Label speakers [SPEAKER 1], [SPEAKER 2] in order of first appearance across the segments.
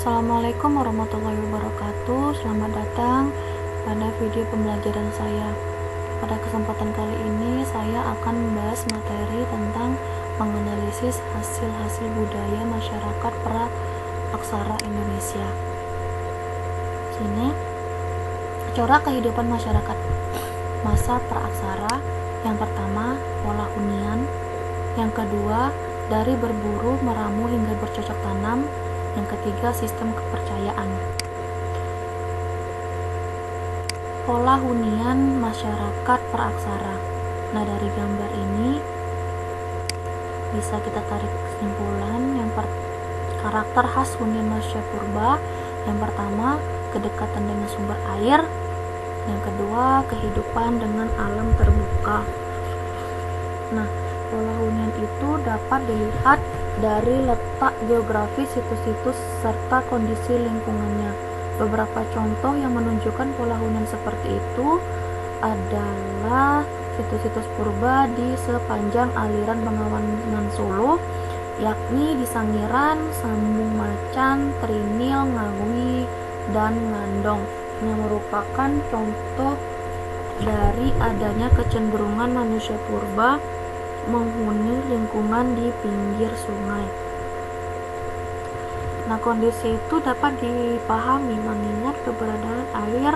[SPEAKER 1] Assalamualaikum warahmatullahi wabarakatuh. Selamat datang pada video pembelajaran saya. Pada kesempatan kali ini saya akan membahas materi tentang menganalisis hasil-hasil budaya masyarakat pra-aksara Indonesia. Sini corak kehidupan masyarakat masa pra-aksara. Yang pertama, pola hunian. Yang kedua, dari berburu, meramu hingga bercocok tanam. Yang ketiga, sistem kepercayaan. Pola hunian masyarakat pra-aksara. Nah, dari gambar ini bisa kita tarik kesimpulan. Karakter khas hunian manusia purba. Yang pertama, kedekatan dengan sumber air. Yang kedua, kehidupan dengan alam terbuka. Nah, pola hunian itu dapat dilihat dari letak geografis situs-situs serta kondisi lingkungannya. Beberapa contoh yang menunjukkan pola hunian seperti itu adalah situs-situs purba di sepanjang aliran Bengawan Solo, yakni di Sangiran, Sambung Macan, Trinil, Ngawi, dan Ngandong, yang merupakan contoh dari adanya kecenderungan manusia purba menghuni lingkungan di pinggir sungai. Nah, kondisi itu dapat dipahami mengingat keberadaan air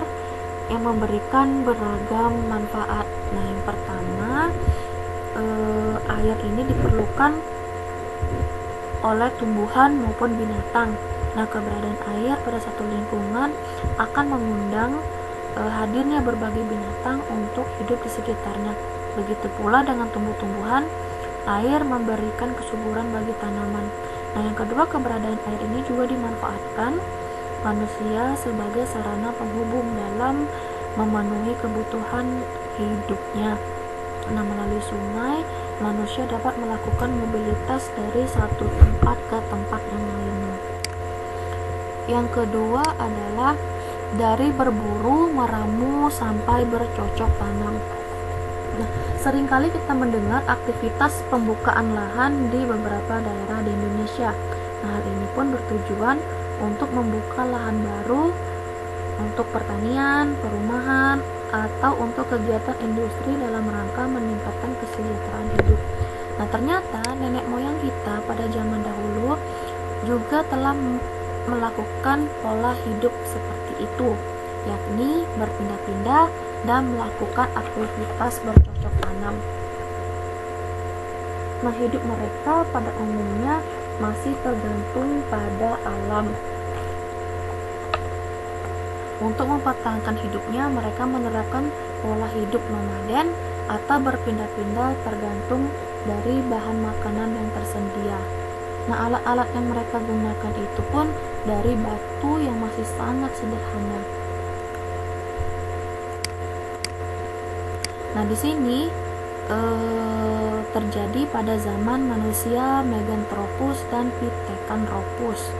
[SPEAKER 1] yang memberikan beragam manfaat. Nah, yang pertama, air ini diperlukan oleh tumbuhan maupun binatang. Nah, keberadaan air pada satu lingkungan akan mengundang hadirnya berbagai binatang untuk hidup di sekitarnya. Begitu pula dengan tumbuh-tumbuhan, air memberikan kesuburan bagi tanaman. Nah, yang kedua, keberadaan air ini juga dimanfaatkan manusia sebagai sarana penghubung dalam memenuhi kebutuhan hidupnya. Nah, melalui sungai, manusia dapat melakukan mobilitas dari satu tempat ke tempat yang lainnya. Yang kedua adalah dari berburu, meramu, sampai bercocok tanam. Nah, seringkali kita mendengar aktivitas pembukaan lahan di beberapa daerah di Indonesia. Nah, hal ini pun bertujuan untuk membuka lahan baru untuk pertanian, perumahan, atau untuk kegiatan industri dalam rangka meningkatkan kesejahteraan hidup. Nah, ternyata nenek moyang kita pada zaman dahulu juga telah melakukan pola hidup seperti itu, yakni berpindah-pindah dan melakukan aktivitas bercocok tanam. Nah, hidup mereka pada umumnya masih tergantung pada alam. Untuk mempertahankan hidupnya, mereka menerapkan pola hidup nomaden atau berpindah-pindah tergantung dari bahan makanan yang tersedia. Nah, alat-alat yang mereka gunakan itu pun dari batu yang masih sangat sederhana. Nah, di sini terjadi pada zaman manusia Meganthropus dan Pithecanthropus.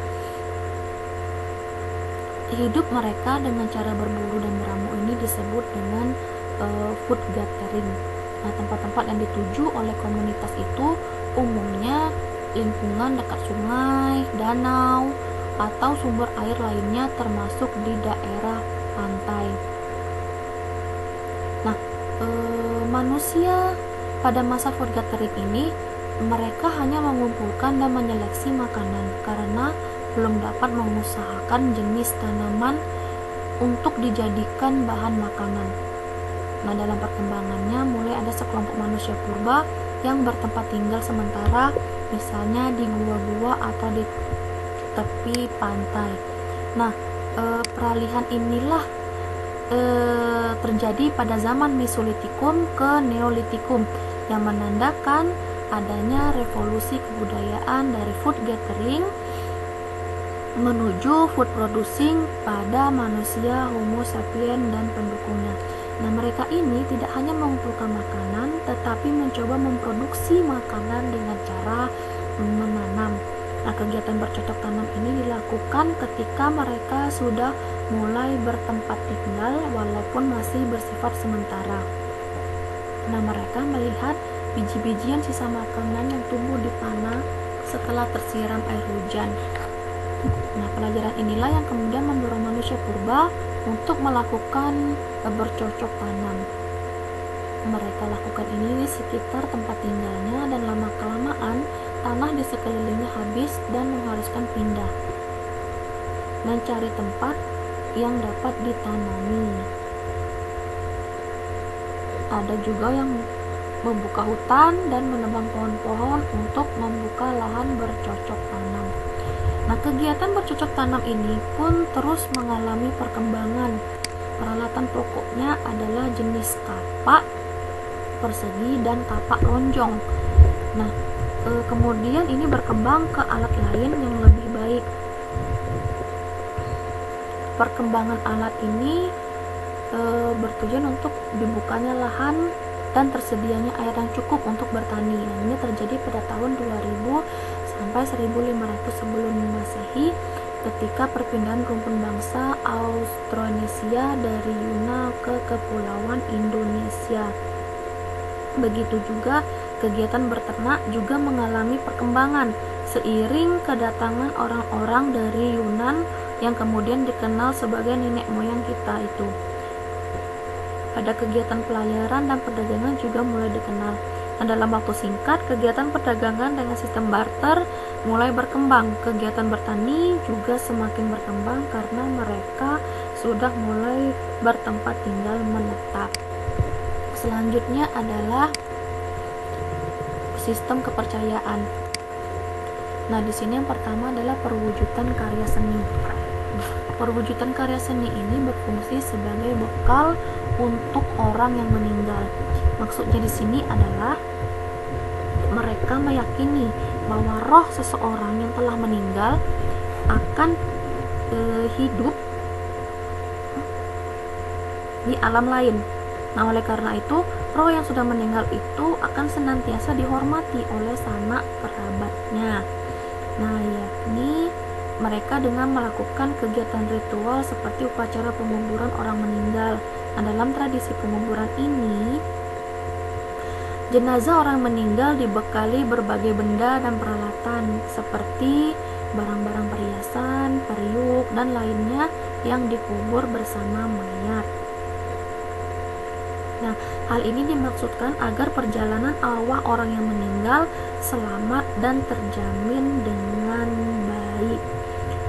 [SPEAKER 1] Hidup mereka dengan cara berburu dan meramu ini disebut dengan food gathering. Nah, tempat-tempat yang dituju oleh komunitas itu umumnya lingkungan dekat sungai, danau, atau sumber air lainnya termasuk di daerah pantai. Nah, manusia pada masa food gathering ini mereka hanya mengumpulkan dan menyeleksi makanan karena belum dapat mengusahakan jenis tanaman untuk dijadikan bahan makanan. Nah, dalam perkembangannya mulai ada sekelompok manusia purba yang bertempat tinggal sementara, misalnya di gua-gua atau di tepi pantai. Nah, peralihan inilah terjadi pada zaman Mesolitikum ke Neolitikum yang menandakan adanya revolusi kebudayaan dari food gathering menuju food producing pada manusia Homo sapiens dan pendukungnya. Nah, mereka ini tidak hanya mengumpulkan makanan tetapi mencoba memproduksi makanan dengan cara menanam. Nah, kegiatan bercocok tanam ini dilakukan ketika mereka sudah mulai bertempat tinggal walaupun masih bersifat sementara. Nah, mereka melihat biji-bijian sisa makanan yang tumbuh di tanah setelah tersiram air hujan. Nah, pelajaran inilah yang kemudian mendorong manusia purba untuk melakukan bercocok tanam. Mereka lakukan ini di sekitar tempat tinggalnya, dan lama-kelamaan tanah di sekelilingnya habis dan mengharuskan pindah mencari tempat yang dapat ditanami. Ada juga yang membuka hutan dan menebang pohon-pohon untuk membuka lahan bercocok tanam. Nah, kegiatan bercocok tanam ini pun terus mengalami perkembangan. Peralatan pokoknya adalah jenis kapak persegi dan kapak lonjong. Nah, kemudian ini berkembang ke alat lain yang lebih baik. Perkembangan alat ini bertujuan untuk dibukanya lahan dan tersedianya air yang cukup untuk bertani. Nah, ini terjadi pada tahun 2000 sampai 1500 sebelum Masehi, ketika perpindahan rumpun bangsa Austronesia dari Yunani ke Kepulauan Indonesia. Begitu juga kegiatan beternak juga mengalami perkembangan seiring kedatangan orang-orang dari Yunan yang kemudian dikenal sebagai nenek moyang kita itu. Pada kegiatan pelayaran dan perdagangan juga mulai dikenal. Nah, dalam waktu singkat, kegiatan perdagangan dengan sistem barter mulai berkembang. Kegiatan bertani juga semakin berkembang karena mereka sudah mulai bertempat tinggal menetap. Selanjutnya adalah sistem kepercayaan. Nah, di sini yang pertama adalah perwujudan karya seni. Perwujudan karya seni ini berfungsi sebagai bekal untuk orang yang meninggal. Maksudnya di sini adalah mereka meyakini bahwa roh seseorang yang telah meninggal akan hidup di alam lain. Nah, oleh karena itu, roh yang sudah meninggal itu akan senantiasa dihormati oleh sanak kerabatnya. Nah, yakni mereka dengan melakukan kegiatan ritual seperti upacara penguburan orang meninggal. Nah, dalam tradisi penguburan ini, jenazah orang meninggal dibekali berbagai benda dan peralatan seperti barang-barang perhiasan, periuk, dan lainnya yang dikubur bersama mayat. Nah, hal ini dimaksudkan agar perjalanan arwah orang yang meninggal selamat dan terjamin dengan baik.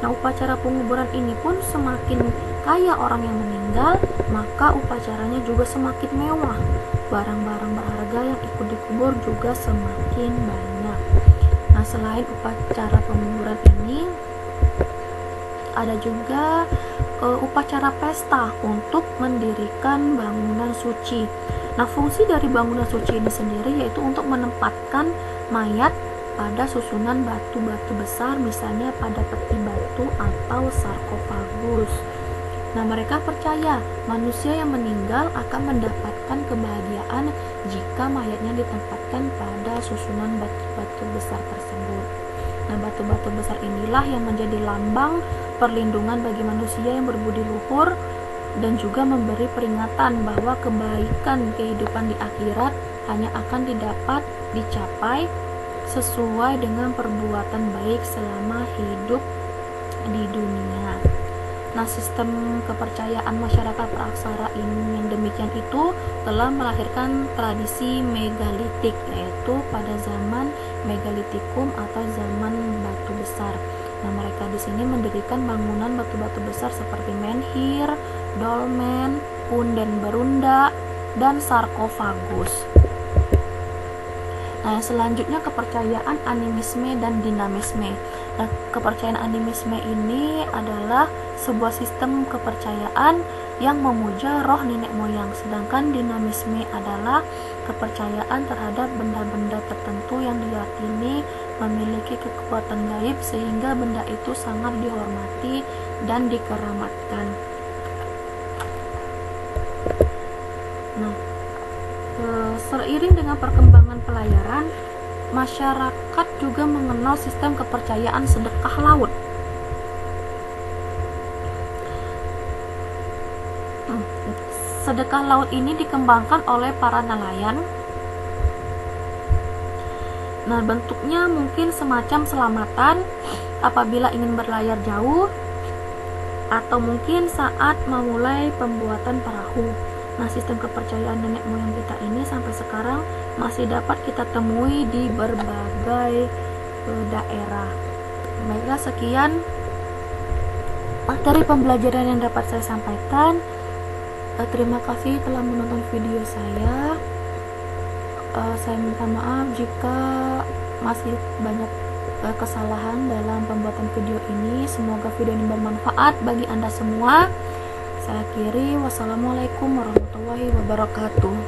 [SPEAKER 1] Nah, upacara penguburan ini pun semakin kaya orang yang meninggal, maka upacaranya juga semakin mewah. Barang-barang berharga yang ikut dikubur juga semakin banyak. Nah, selain upacara penguburan ini, ada juga upacara pesta untuk mendirikan bangunan suci. Nah, fungsi dari bangunan suci ini sendiri yaitu untuk menempatkan mayat pada susunan batu-batu besar, misalnya pada peti batu atau sarkofagus. Nah, mereka percaya manusia yang meninggal akan mendapatkan kebahagiaan jika mayatnya ditempatkan pada susunan batu-batu besar tersebut. Nah, batu-batu besar inilah yang menjadi lambang perlindungan bagi manusia yang berbudi luhur dan juga memberi peringatan bahwa kebaikan kehidupan di akhirat hanya akan dicapai sesuai dengan perbuatan baik selama hidup di dunia. Nah, sistem kepercayaan masyarakat praksara ini yang demikian itu telah melahirkan tradisi megalitik, yaitu pada zaman megalitikum atau zaman batu besar. Nah, mereka di sini mendirikan bangunan batu-batu besar seperti menhir, dolmen, punden berunda, dan sarkofagus. Nah, selanjutnya kepercayaan animisme dan dinamisme. Nah, kepercayaan animisme ini adalah sebuah sistem kepercayaan yang memuja roh nenek moyang, sedangkan dinamisme adalah kepercayaan terhadap benda-benda tertentu yang diyakini memiliki kekuatan gaib sehingga benda itu sangat dihormati dan dikeramatkan. Nah, seiring dengan perkembangan pelayaran, masyarakat juga mengenal sistem kepercayaan sedekah laut. Sedekah laut ini dikembangkan oleh para nelayan. Nah, bentuknya mungkin semacam selamatan apabila ingin berlayar jauh, atau mungkin saat memulai pembuatan perahu. Nah, sistem kepercayaan nenek moyang kita ini sampai sekarang masih dapat kita temui di berbagai daerah. Baiklah, sekian materi pembelajaran yang dapat saya sampaikan. Terima kasih telah menonton video saya. Saya minta maaf jika masih banyak kesalahan dalam pembuatan video ini. Semoga video ini bermanfaat bagi Anda semua. Saya akhiri, wassalamualaikum warahmatullahi wabarakatuh.